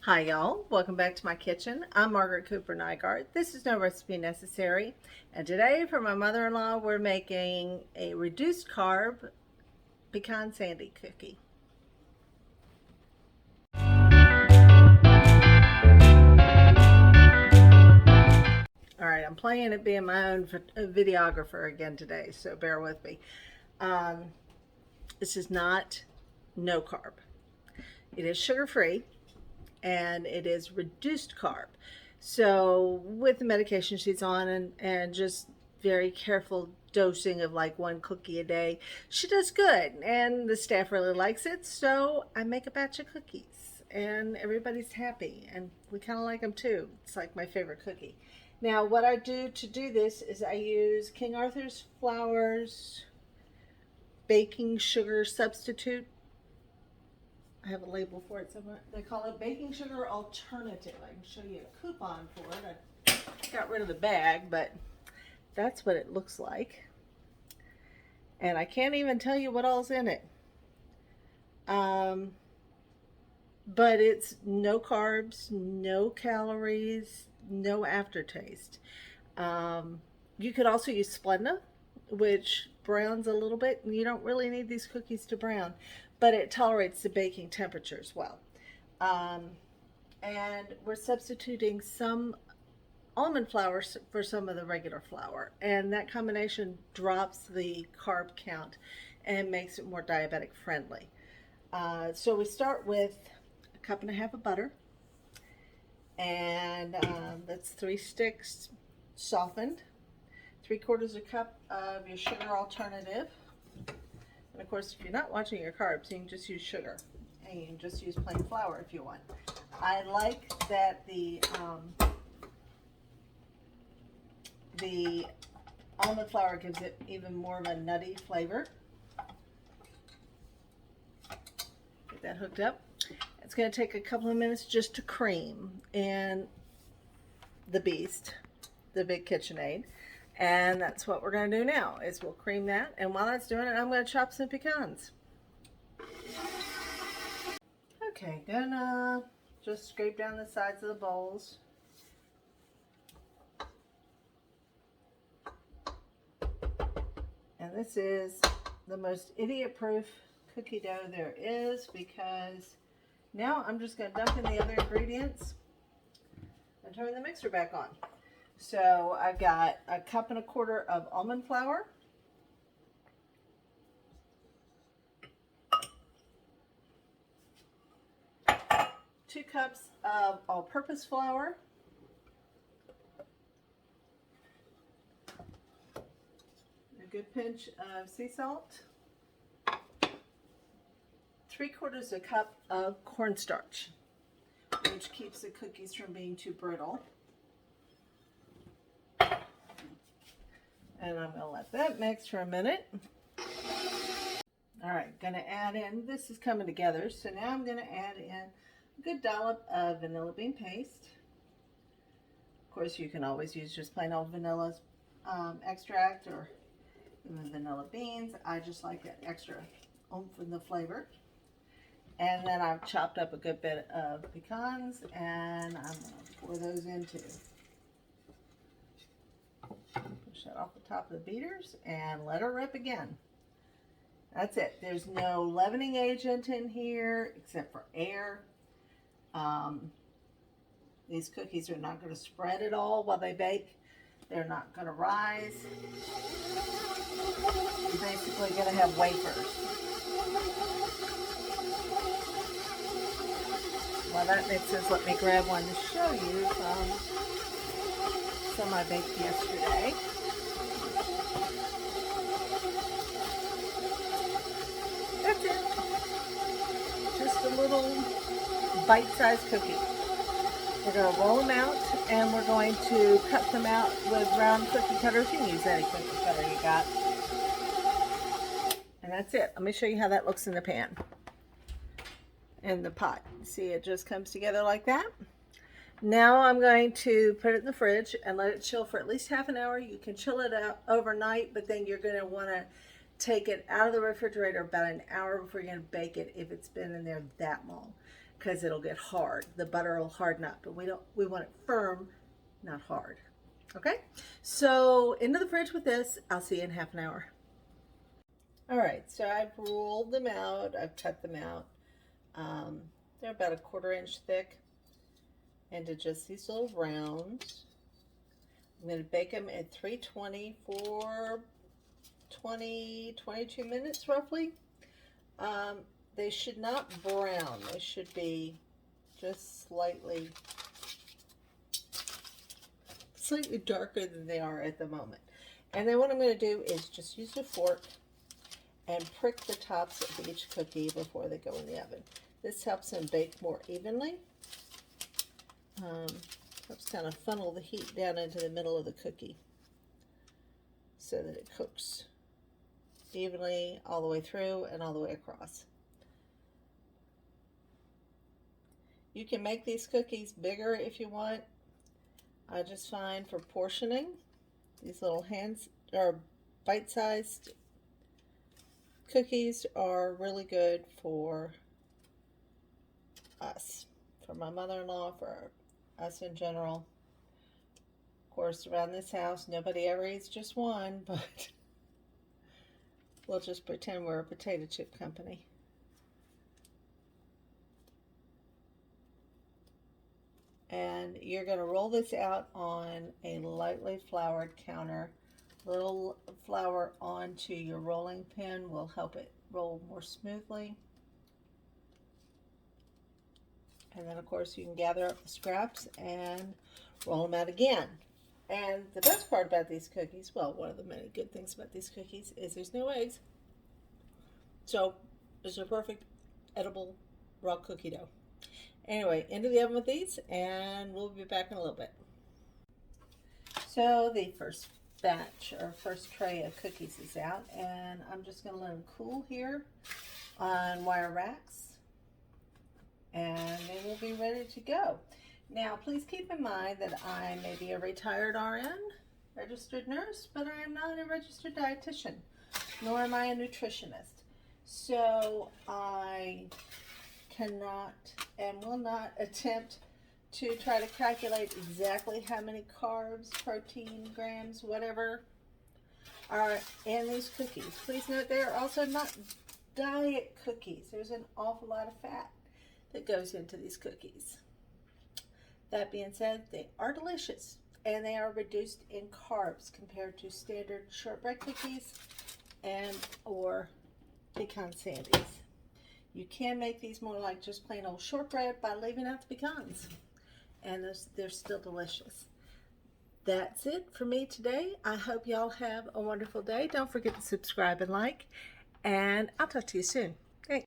Hi y'all, welcome back to my kitchen. I'm Margaret Cooper Nygaard. This is No Recipe Necessary, and today for my mother-in-law we're making a reduced carb pecan sandy cookie. Alright, I'm playing at being my own videographer again today, so bear with me. This is not no carb. It is sugar-free and it is reduced carb. So with the medication she's on and just very careful dosing of like one cookie a day, she does good and the staff really likes it. So I make a batch of cookies and everybody's happy and we kind of like them too. It's like my favorite cookie. Now what I do to do this is I use King Arthur's Flour's baking sugar substitute. I have a label for it somewhere. They call it baking sugar alternative. I can show you a coupon for it. I got rid of the bag, but that's what it looks like. And I can't even tell you what all's in it. But it's no carbs, no calories, no aftertaste. You could also use Splenda, which browns a little bit, and you don't really need these cookies to brown, but it tolerates the baking temperature as well. And we're substituting some almond flour for some of the regular flour, and that combination drops the carb count and makes it more diabetic friendly. So we start with a cup and a half of butter, and that's 3 sticks softened, 3/4 a cup of your sugar alternative. And of course, if you're not watching your carbs, you can just use sugar. And you can just use plain flour if you want. I like that the almond flour gives it even more of a nutty flavor. Get that hooked up. It's going to take a couple of minutes just to cream in the beast, the big KitchenAid. And that's what we're going to do now, is we'll cream that. And while that's doing it, I'm going to chop some pecans. Okay, gonna just scrape down the sides of the bowls. And this is the most idiot-proof cookie dough there is, because now I'm just going to dump in the other ingredients and turn the mixer back on. So I've got a 1.25 cups of almond flour, 2 cups of all-purpose flour, a good pinch of sea salt, 3/4 a cup of cornstarch, which keeps the cookies from being too brittle. And I'm going to let that mix for a minute. All right, going to add in, this is coming together, so now I'm going to add in a good dollop of vanilla bean paste. Of course, you can always use just plain old vanilla extract or even vanilla beans. I just like that extra oomph in the flavor. And then I've chopped up a good bit of pecans, and I'm going to pour those in too. Push that off the top of the beaters and let her rip again. That's it. There's no leavening agent in here except for air. These cookies are not going to spread at all while they bake. They're not going to rise. You're basically going to have wafers. While that mixes, let me grab one to show you some I baked yesterday. That's it. Just a little bite-sized cookie. We're going to roll them out, and we're going to cut them out with round cookie cutters. You can use any cookie cutter you got. And that's it. Let me show you how that looks in the pan. In the pot. See, it just comes together like that. Now I'm going to put it in the fridge and let it chill for at least half an hour. You can chill it out overnight, but then you're going to want to take it out of the refrigerator about an hour before you're going to bake it if it's been in there that long. because it'll get hard. The butter will harden up, and we want it firm, not hard. Okay, so into the fridge with this. I'll see you in half an hour. All right, so I've rolled them out. I've cut them out. They're about 1/4 inch thick into just these little rounds. I'm going to bake them at 320 for 22 minutes roughly. They should not brown. They should be just slightly darker than they are at the moment. And then what I'm going to do is just use a fork and prick the tops of each cookie before they go in the oven. This helps them bake more evenly. Helps kind of funnel the heat down into the middle of the cookie so that it cooks evenly all the way through and all the way across. You can make these cookies bigger if you want. I just find for portioning, these little hands or bite-sized cookies are really good for us, for my mother-in-law, for us in general. Of course, around this house, nobody ever eats just one, but we'll just pretend we're a potato chip company. And you're going to roll this out on a lightly floured counter. Little flour onto your rolling pin will help it roll more smoothly. And then, of course, you can gather up the scraps and roll them out again. And the best part about these cookies, well, one of the many good things about these cookies is there's no eggs. So it's a perfect edible raw cookie dough. Anyway, into the oven with these, and we'll be back in a little bit. So the first batch or first tray of cookies is out, and I'm just going to let them cool here on wire racks, and they will be ready to go. Now, please keep in mind that I may be a retired RN, registered nurse, but I am not a registered dietitian, nor am I a nutritionist. So I cannot and will not attempt to try to calculate exactly how many carbs, protein, grams, whatever are in these cookies. Please note they are also not diet cookies. There's an awful lot of fat that goes into these cookies. That being said, they are delicious and they are reduced in carbs compared to standard shortbread cookies and or pecan sandies. You can make these more like just plain old shortbread by leaving out the pecans, and they're still delicious. That's it for me today. I hope y'all have a wonderful day. Don't forget to subscribe and like, and I'll talk to you soon.